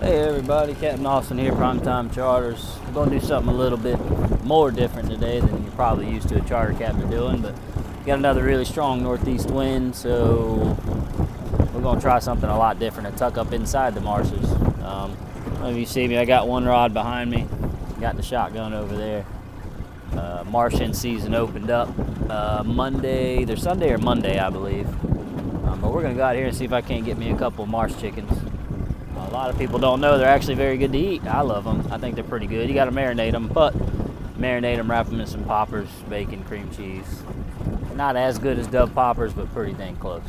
Hey everybody, Captain Austin here, Primetime Charters. We're going to do something a little bit more different today than you're probably used to a charter captain doing, but got another really strong northeast wind, so we're going to try something a lot different and tuck up inside the marshes. If you see me, I got one rod behind me, got the shotgun over there. Marsh hen season opened up Monday, either Sunday or Monday, I believe. But we're going to go out here and see if I can't get me a couple marsh chickens. A lot of people don't know they're actually very good to eat. I love them. I think they're pretty good. You got to marinate them, but marinate them, wrap them in some poppers, bacon, cream cheese. Not as good as Dove poppers, but pretty dang close.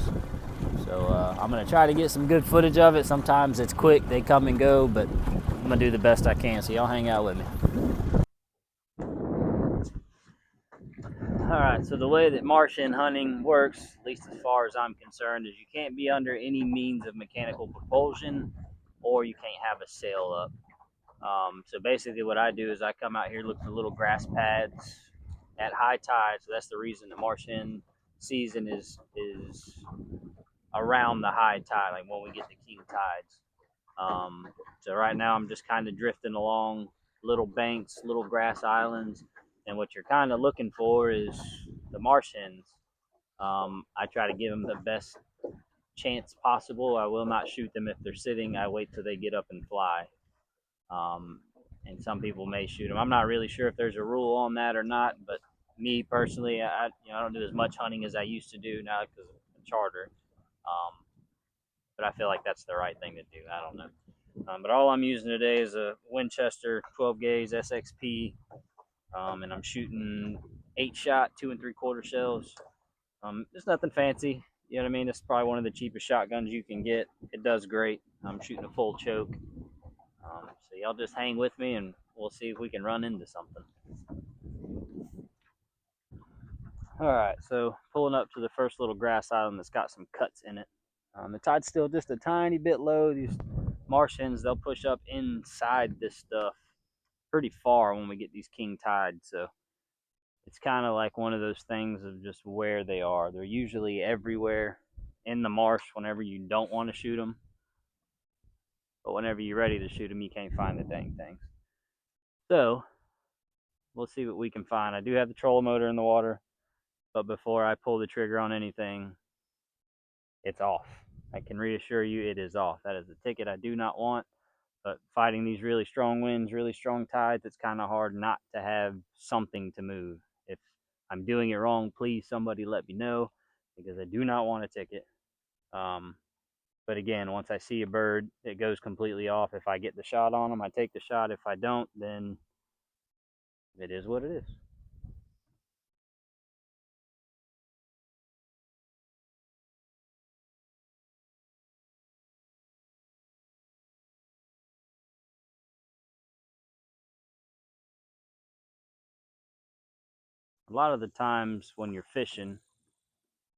So I'm going to try to get some good footage of it. Sometimes it's quick, they come and go, but I'm going to do the best I can, so y'all hang out with me. Alright, so the way that marsh hen hunting works, at least as far as I'm concerned, is you can't be under any means of mechanical propulsion, or you can't have a sail up. So basically what I do is I come out here, look for little grass pads at high tide. So that's the reason the marsh hen season is around the high tide, like when we get the king tides. So right now I'm just kind of drifting along little banks, little grass islands, and what you're kind of looking for is the marsh hens. I try to give them the best chance possible. I will not shoot them if they're sitting. I wait till they get up and fly. And some people may shoot them. I'm not really sure if there's a rule on that or not, but me personally, I don't do as much hunting as I used to do now because of the charter. But I feel like that's the right thing to do. I don't know. But all I'm using today is a Winchester 12 gauge SXP, and I'm shooting 8-shot 2 3/4 shells. It's nothing fancy. You know what I mean? It's probably one of the cheapest shotguns you can get. It does great. I'm shooting a full choke. So y'all just hang with me and we'll see if we can run into something. Alright, so pulling up to the first little grass island that's got some cuts in it. The tide's still just a tiny bit low. These marsh hens, they'll push up inside this stuff pretty far when we get these king tides. So it's kind of like one of those things of just where they are. They're usually everywhere in the marsh whenever you don't want to shoot them. But whenever you're ready to shoot them, you can't find the dang things. So we'll see what we can find. I do have the trolling motor in the water, but before I pull the trigger on anything, it's off. I can reassure you it is off. That is a ticket I do not want. But fighting these really strong winds, really strong tides, it's kind of hard not to have something to move. If I'm doing it wrong, please somebody let me know, because I do not want a ticket. But again, once I see a bird, it goes completely off. If I get the shot on them, I take the shot. If I don't, then it is what it is. A lot of the times when you're fishing,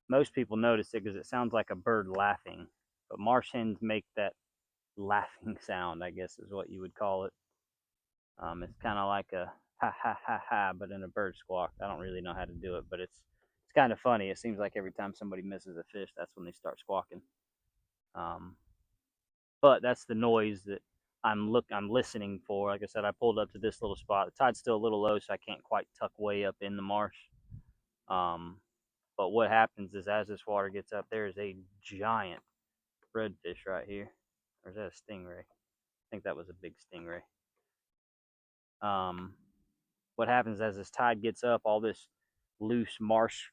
most people notice it because it sounds like a bird laughing. But marsh hens make that laughing sound, I guess is what you would call it. It's kind of like a ha ha ha ha, but in a bird squawk. I don't really know how to do it, but it's kind of funny. It seems like every time somebody misses a fish, that's when they start squawking. Um, but that's the noise that I'm listening for. Like I said, I pulled up to this little spot. The tide's still a little low, so I can't quite tuck way up in the marsh. But what happens is as this water gets up, there is a giant redfish right here. Or is that a stingray? I think that was a big stingray. What happens as this tide gets up, all this loose marsh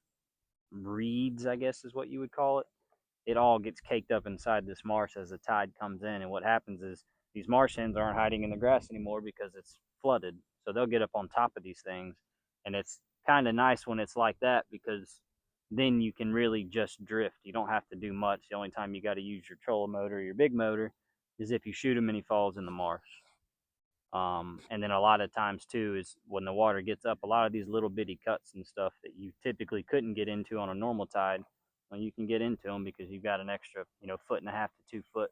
reeds, I guess is what you would call it, it all gets caked up inside this marsh as the tide comes in. And what happens is these marsh hens aren't hiding in the grass anymore because it's flooded. So they'll get up on top of these things. And it's kind of nice when it's like that, because then you can really just drift. You don't have to do much. The only time you got to use your trolling motor or your big motor is if you shoot him and he falls in the marsh. And then a lot of times too is when the water gets up, a lot of these little bitty cuts and stuff that you typically couldn't get into on a normal tide, well, you can get into them because you've got an extra, 1.5 to 2 foot.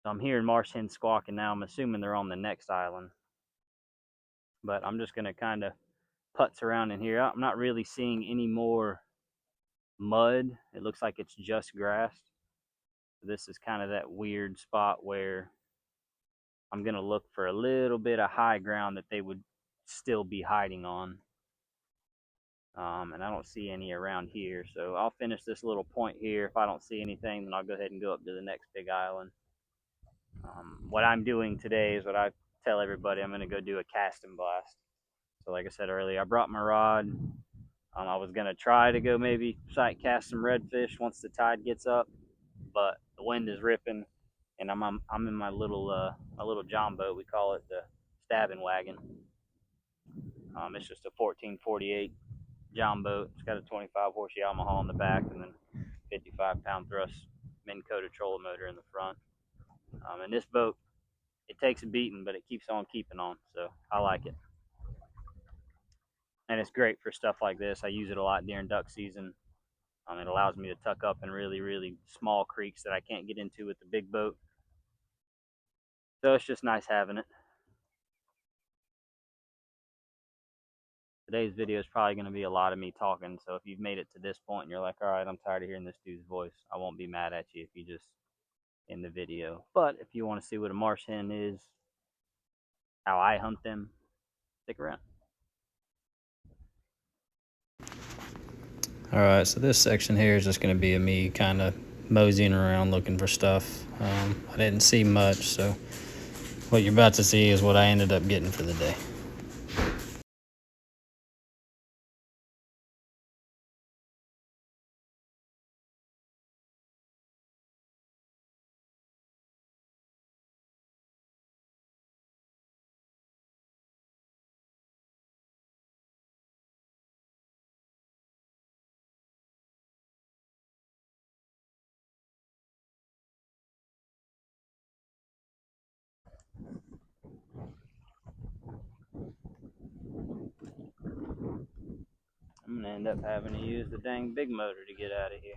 So I'm hearing marsh hens squawking now. I'm assuming they're on the next island, but I'm just going to kind of putz around in here. I'm not really seeing any more mud. It looks like it's just grass. This is kind of that weird spot where I'm going to look for a little bit of high ground that they would still be hiding on. And I don't see any around here, so I'll finish this little point here. If I don't see anything, then I'll go ahead and go up to the next big island. What I'm doing today is what I tell everybody. I'm going to go do a casting blast. So like I said earlier, I brought my rod. I was going to try to go maybe sight cast some redfish once the tide gets up, but the wind is ripping, and I'm in my little John boat. We call it the stabbing wagon. It's just a 1448 John boat. It's got a 25 horse Yamaha on the back, and then 55-pound thrust Minn Kota trolling motor in the front. And this boat, it takes a beating, but it keeps on keeping on, so I like it. And it's great for stuff like this. I use it a lot during duck season. It allows me to tuck up in really, really small creeks that I can't get into with the big boat. So it's just nice having it. Today's video is probably going to be a lot of me talking, so if you've made it to this point and you're like, all right, I'm tired of hearing this dude's voice, I won't be mad at you if you just in the video. But if you want to see what a marsh hen is, how I hunt them, stick around. Alright, so this section here is just going to be me kind of moseying around looking for stuff. I didn't see much, so what you're about to see is what I ended up getting for the day. I'm going to end up having to use the dang big motor to get out of here.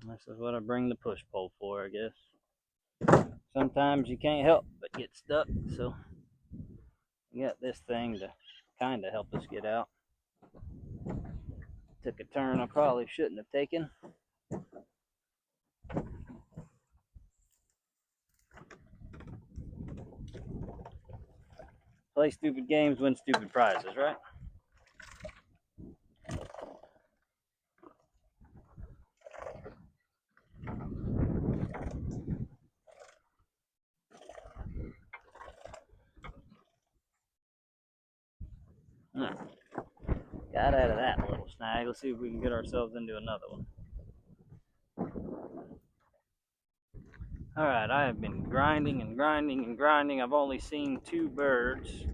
This is what I bring the push pole for, I guess. Sometimes you can't help but get stuck, so we got this thing to kind of help us get out. Took a turn I probably shouldn't have taken. Play stupid games, win stupid prizes, right? Got out of that little snag. Let's see if we can get ourselves into another one. Alright, I have been grinding and grinding and grinding. I've only seen 2 birds.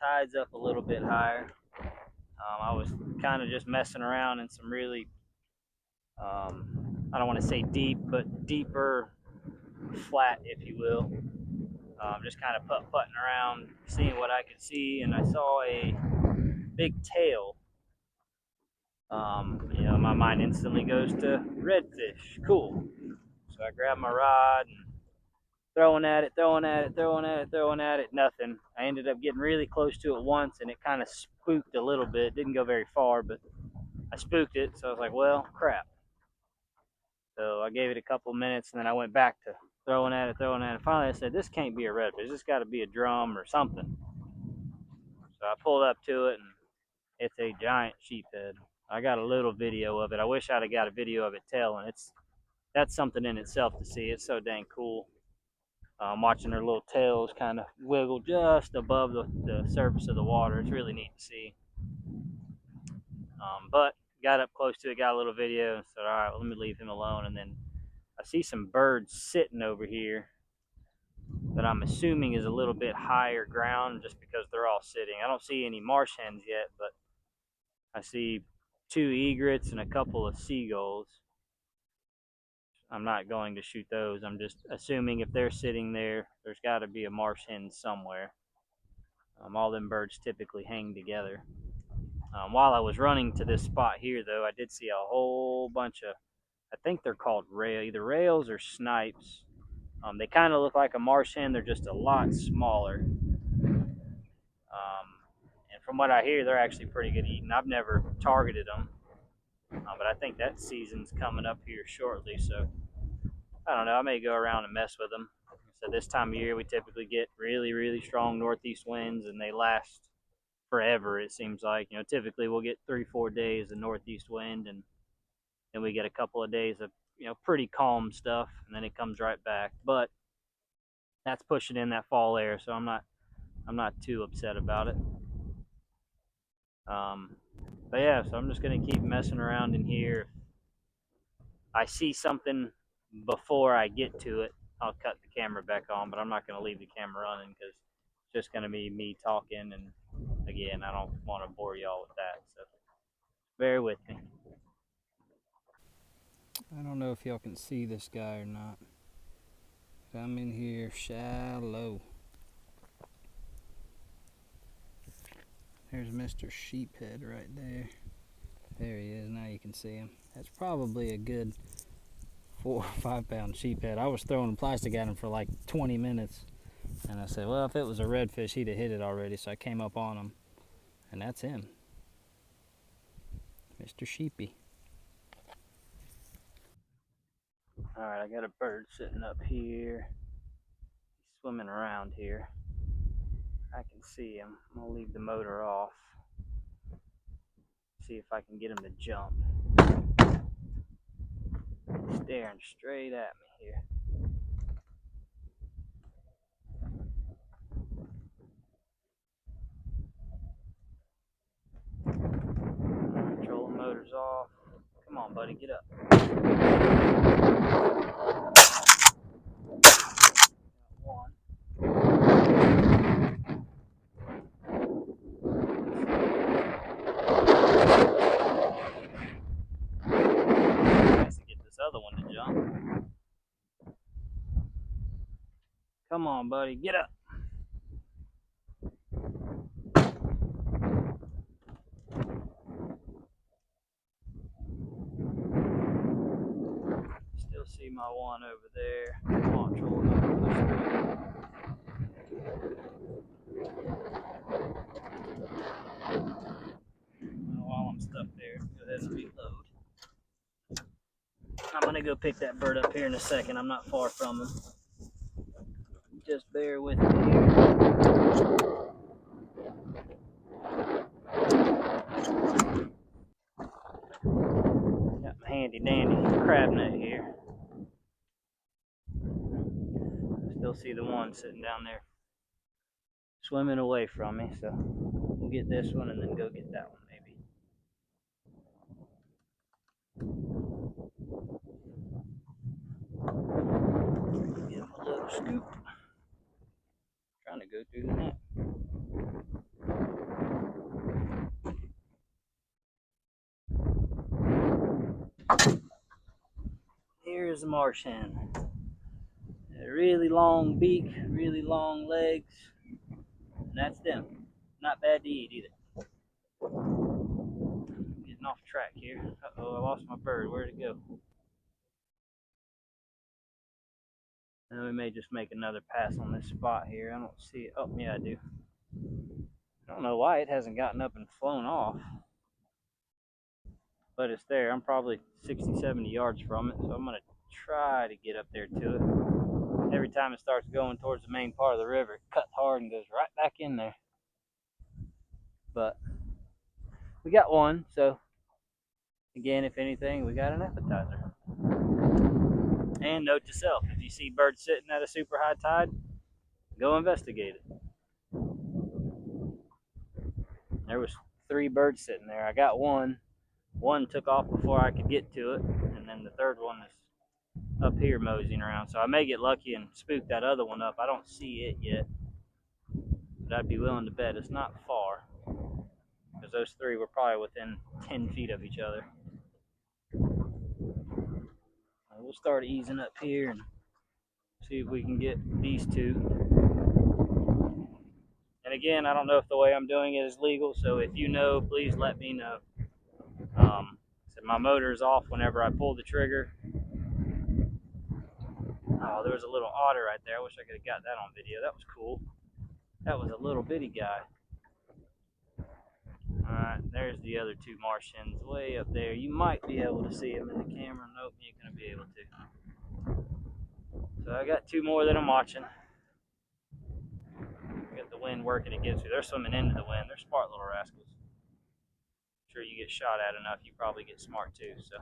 Tide's up a little bit higher. I was kind of just messing around in some really, I don't want to say deep, but deeper flat, if you will. Just kind of putting around, seeing what I could see, and I saw a big tail. My mind instantly goes to redfish. Cool. So I grab my rod and throwing at it, nothing. I ended up getting really close to it once, and it kind of spooked a little bit. Didn't go very far, but I spooked it, so I was like, well, crap. So I gave it a couple minutes, and then I went back to throwing at it. Finally, I said, this can't be a redfish. This got to be a drum or something. So I pulled up to it, and it's a giant sheephead. I got a little video of it. I wish I'd have got a video of it tailing. That's something in itself to see. It's so dang cool. Watching their little tails kind of wiggle just above the surface of the water. It's really neat to see. But got up close to it, got a little video, and said, all right, well, let me leave him alone. And then I see some birds sitting over here that I'm assuming is a little bit higher ground just because they're all sitting. I don't see any marsh hens yet, but I see 2 egrets and a couple of seagulls. I'm not going to shoot those. I'm just assuming if they're sitting there, there's got to be a marsh hen somewhere. All them birds typically hang together. While I was running to this spot here, though, I did see a whole bunch of, I think they're called either rails or snipes. They kind of look like a marsh hen. They're just a lot smaller. from what I hear, they're actually pretty good eating. I've never targeted them, but I think that season's coming up here shortly. So I don't know. I may go around and mess with them. So this time of year, we typically get really, really strong northeast winds, and they last forever. It seems like, typically we'll get 3-4 days of northeast wind, and then we get a couple of days of pretty calm stuff, and then it comes right back. But that's pushing in that fall air, so I'm not too upset about it. Um, but yeah, so I'm just gonna keep messing around in here. If I see something before I get to it, I'll cut the camera back on, but I'm not gonna leave the camera running because it's just gonna be me talking, and again, I don't want to bore y'all with that. So bear with me. I don't know if y'all can see this guy or not. I'm in here shallow. There's Mr. Sheephead right there. There he is. Now you can see him. That's probably a good 4 or 5 pound sheephead. I was throwing plastic at him for like 20 minutes. And I said, well, if it was a redfish, he'd have hit it already. So I came up on him. And that's him. Mr. Sheepy. Alright, I got a bird sitting up here. He's swimming around here. I can see him. I'm going to leave the motor off. See if I can get him to jump. He's staring straight at me here. Control the motor's off. Come on, buddy, get up. One. Nice to get this other one to jump. Come on, buddy, get up. Still see my one over there. Come on, troll. While I'm stuck there, go ahead and reload. I'm gonna go pick that bird up here in a second. I'm not far from him. Just bear with me here. Got my handy dandy crab net here. Still see the one sitting down there swimming away from me, so we'll get this one and then go get that one maybe. Give him a little scoop. Trying to go through the net. Here's the marsh hen. A really long beak, really long legs, and that's them. Not bad to eat either. Getting off track here. Uh-oh, I lost my bird. Where'd it go? And we may just make another pass on this spot here. I don't see it. Oh, yeah, I do. I don't know why it hasn't gotten up and flown off. But it's there. I'm probably 60, 70 yards from it, so I'm going to try to get up there to it. Every time it starts going towards the main part of the river, it cuts hard and goes right back in there. But we got one, so again, if anything, we got an appetizer. And note to self, if you see birds sitting at a super high tide, go investigate it. There was 3 birds sitting there. I got one. One took off before I could get to it, and then the third one is up here moseying around. So I may get lucky and spook that other one up. I don't see it yet, but I'd be willing to bet it's not far, because those 3 were probably within 10 feet of each other. We'll start easing up here and see if we can get these 2. And again, I don't know if the way I'm doing it is legal, so if you know, please let me know. So my motor is off whenever I pull the trigger. Oh, there was a little otter right there. I wish I could have got that on video. That was cool. That was a little bitty guy. Alright, there's the other two marsh hens way up there. You might be able to see them in the camera. Nope, you ain't going to be able to. So I got two more that I'm watching. I got the wind working against me. They're swimming into the wind. They're smart little rascals. I'm sure you get shot at enough, you probably get smart too. So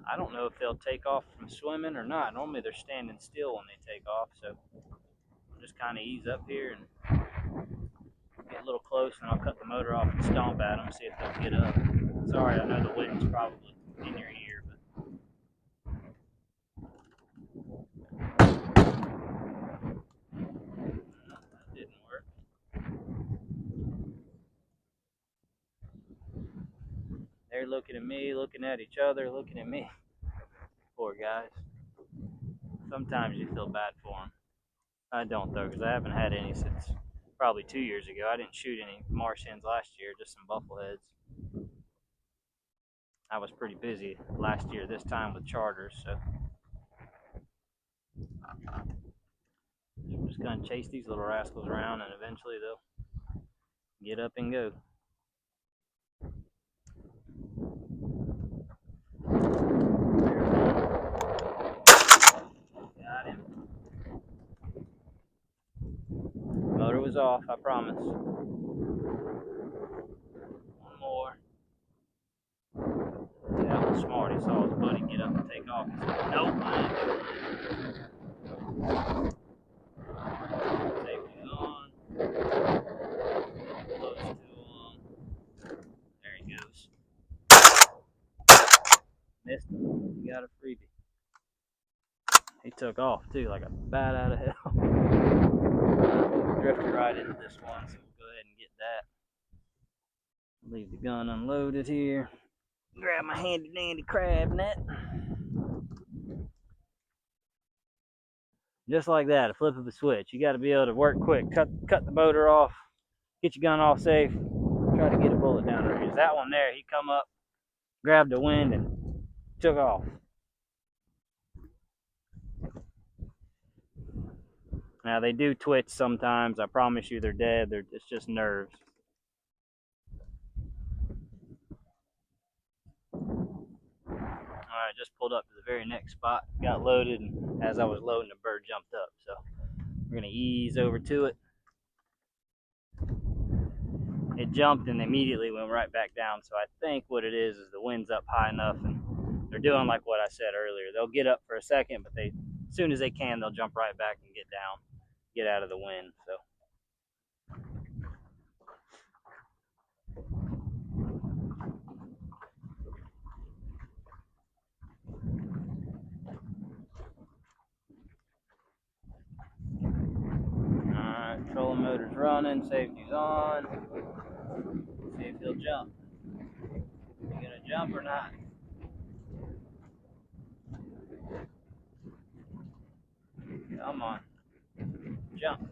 I don't know if they'll take off from swimming or not. Normally they're standing still when they take off. So I'll just kind of ease up here and get a little close, and I'll cut the motor off and stomp at them, see if they'll get up. Sorry, I know the wind's probably in your ear, but that didn't work. They're looking at me, looking at each other, looking at me. Poor guys. Sometimes you feel bad for them. I don't though, because I haven't had any since probably 2 years ago. I didn't shoot any marsh hens last year, just some buffleheads. I was pretty busy last year this time with charters, so I'm just going to chase these little rascals around, and eventually they'll get up and go. Got him. Motor was off, I promise. One more. Yeah, that was smart. He saw his buddy get up and take off. He said, nope, I ain't doing it. Safety's on. Close to him. There he goes. Missed him. He got a freebie. He took off too, like a bat out of hell. Drifted right into this one, so we'll go ahead and get that. Leave the gun unloaded here. Grab my handy dandy crab net. Just like that, a flip of a switch. You got to be able to work quick. Cut the motor off. Get your gun off safe. Try to get a bullet down there. That one there, he come up, grabbed the wind, and took off. Now they do twitch sometimes. I promise you, they're dead. It's just nerves. Alright, just pulled up to the very next spot, got loaded, and as I was loading, the bird jumped up. So we're going to ease over to it. It jumped and immediately went right back down. So I think what it is the wind's up high enough, and they're doing like what I said earlier. They'll get up for a second, but as soon as they can, they'll jump right back and get down, get out of the wind. So. Alright, trolling motor's running, safety's on. See if he'll jump. You gonna jump or not? Come on. Jump.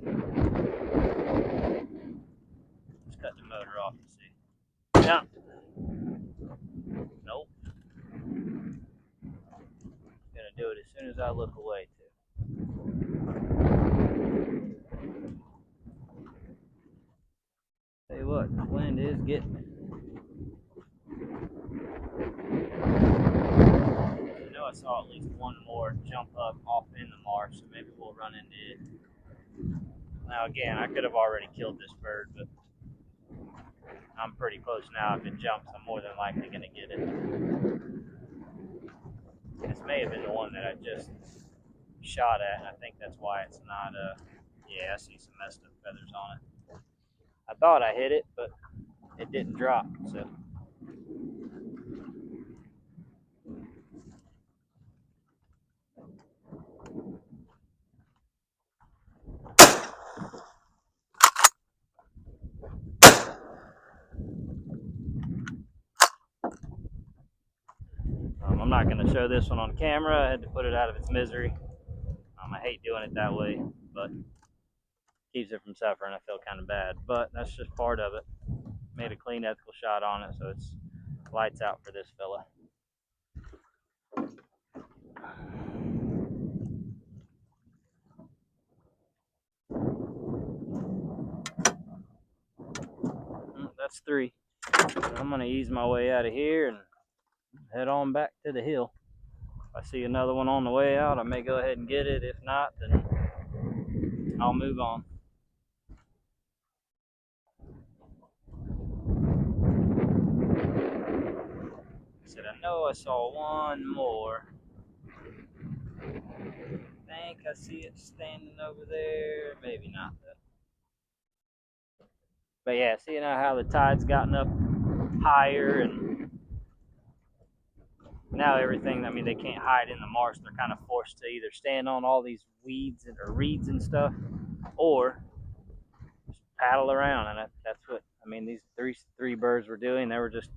Let's cut the motor off and see. Jump. Nope. Gonna do it as soon as I look away too. Tell you what, the wind is getting me. I know I saw at least one more jump up off in the marsh, so maybe we'll run into it. Now again, I could have already killed this bird, but I'm pretty close now. If it jumps, I'm more than likely going to get it. This may have been the one that I just shot at, and I think that's why it's not, yeah, I see some messed up feathers on it. I thought I hit it, but it didn't drop, so. I'm not going to show this one on camera. I had to put it out of its misery. I hate doing it that way, but keeps it from suffering. I feel kind of bad, but that's just part of it. Made a clean, ethical shot on it, so it's lights out for this fella. it's 3. So I'm gonna ease my way out of here and head on back to the hill. If I see another one on the way out, I may go ahead and get it. If not, then I'll move on. I said, I know I saw one more. I think I see it standing over there. Maybe not, though. But yeah, seeing how the tide's gotten up higher, and now everything, I mean, they can't hide in the marsh. They're kind of forced to either stand on all these weeds or reeds and stuff, or just paddle around. And that's what, I mean, these three birds were doing. They were just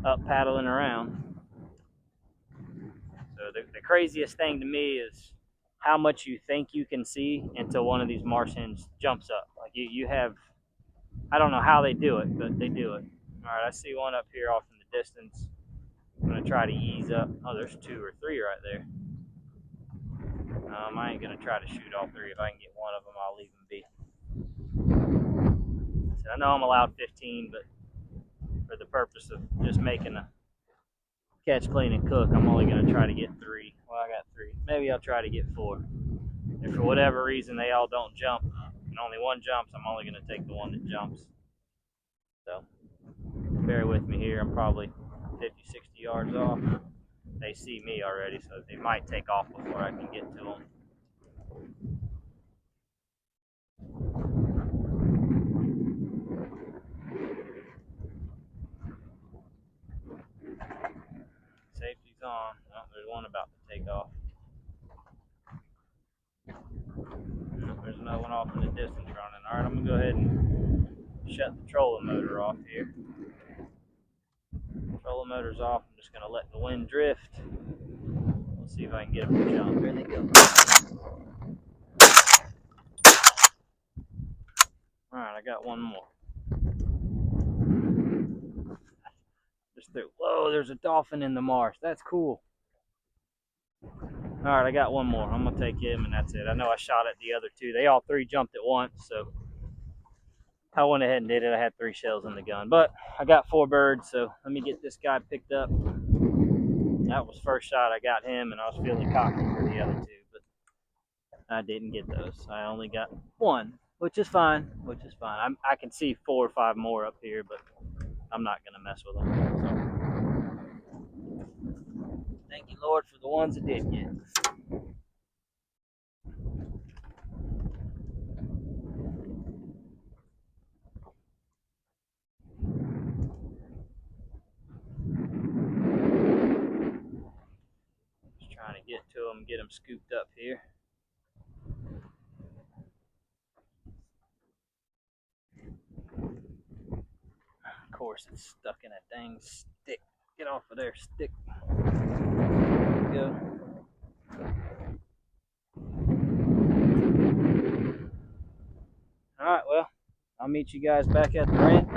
up paddling around. So the craziest thing to me is how much you think you can see until one of these marsh hens jumps up. Like you have, I don't know how they do it, but they do it. All right, I see one up here off in the distance. I'm gonna try to ease up. Oh, there's 2 or 3 right there. I ain't gonna try to shoot all 3. If I can get one of them, I'll leave them be. So I know I'm allowed 15, but for the purpose of just making a catch, clean, and cook, I'm only gonna try to get 3. Well, I got 3. Maybe I'll try to get 4. If for whatever reason they all don't jump and only one jumps, I'm only gonna take the one that jumps. So bear with me here. I'm probably 50, 60 yards off. They see me already, so they might take off before I can get to them. Safety's on. Oh, there's one about to take off. There's another one off in the distance running. All right, I'm gonna go ahead and shut the trolling motor off here. Trolling motor's off. I'm just gonna let the wind drift. We'll see if I can get them to jump. Here they go. All right, I got one more. Just through. Whoa, there's a dolphin in the marsh. That's cool. All right, I got one more. I'm gonna take him, and that's it. I know I shot at the other 2. They all 3 jumped at once, so I went ahead and did it. I had 3 shells in the gun, but I got 4 birds, so let me get this guy picked up. That was first shot. I got him, and I was feeling cocky for the other 2, but I didn't get those. I only got 1, which is fine. I can see 4 or 5 more up here, but I'm not gonna mess with them. So, thank you, Lord, for the ones that did get. Just trying to get to them, get them scooped up here. Of course, it's stuck in a dang stick. Get off of there, stick. There we go. All right, well, I'll meet you guys back at the ramp.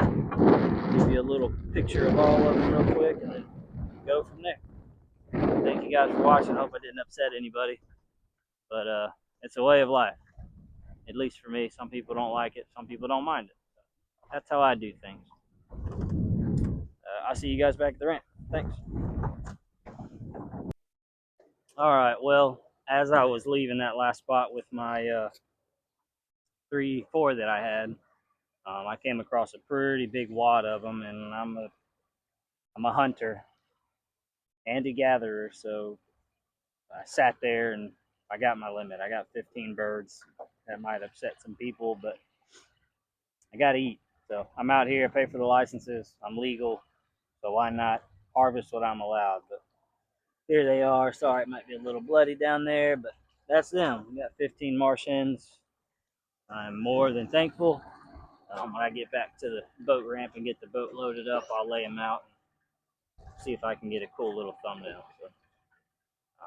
Give you a little picture of all of them real quick, and then go from there. Thank you guys for watching. Hope I didn't upset anybody, but it's a way of life. At least for me. Some people don't like it. Some people don't mind it. That's how I do things. I'll see you guys back at the ramp. Thanks. All right. Well, as I was leaving that last spot with my 3, 4 that I had, I came across a pretty big wad of them, and I'm a hunter and a gatherer, so I sat there and I got my limit. I got 15 birds. That might upset some people, but I got to eat. So I'm out here, I pay for the licenses, I'm legal, so why not harvest what I'm allowed? But here they are. Sorry, it might be a little bloody down there, but that's them. We got 15 marsh hens. I'm more than thankful. When I get back to the boat ramp and get the boat loaded up, I'll lay them out and see if I can get a cool little thumbnail. So,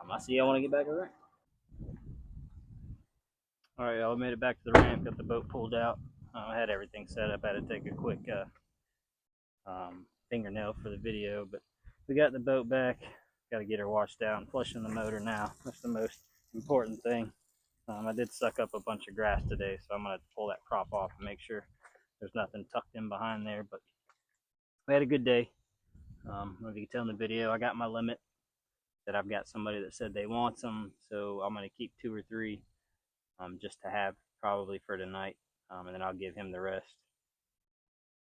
I'll see y'all when I get back to the ramp. All right, y'all, made it back to the ramp, got the boat pulled out. I had everything set up. I had to take a quick fingernail for the video, but we got the boat back. Got to get her washed out and flushing the motor now. That's the most important thing. I did suck up a bunch of grass today, so I'm going to pull that prop off and make sure there's nothing tucked in behind there, but We had a good day. If you can tell in the video, I got my limit. That I've got somebody that said they want some, so I'm gonna keep 2 or 3, just to have probably for tonight, and then I'll give him the rest.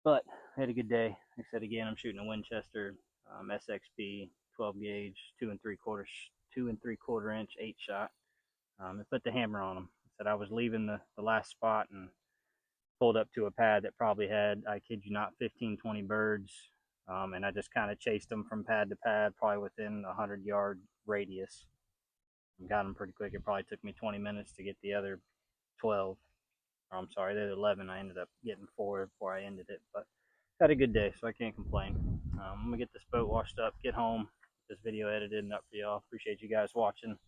But I had a good day. Like I said again, I'm shooting a Winchester SXP 12 gauge, 2 3/4 inch 8 shot. And put the hammer on them. I said I was leaving the last spot and pulled up to a pad that probably had, I kid you not, 15, 20 birds. And I just kind of chased them from pad to pad, probably within a 100-yard radius. And got them pretty quick. It probably took me 20 minutes to get the other 12. Or I'm sorry, the other 11. I ended up getting 4 before I ended it. But had a good day, so I can't complain. I'm going to get this boat washed up, get home, get this video edited and up for y'all. Appreciate you guys watching.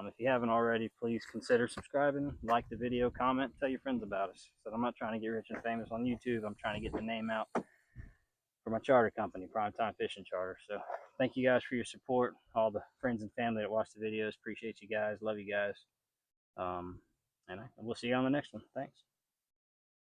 If you haven't already, please consider subscribing, like the video, comment, tell your friends about us. So I'm not trying to get rich and famous on YouTube. I'm trying to get the name out for my charter company, Primetime Fishing Charter. So thank you guys for your support. All the friends and family that watch the videos, appreciate you guys. Love you guys. And we'll see you on the next one. Thanks.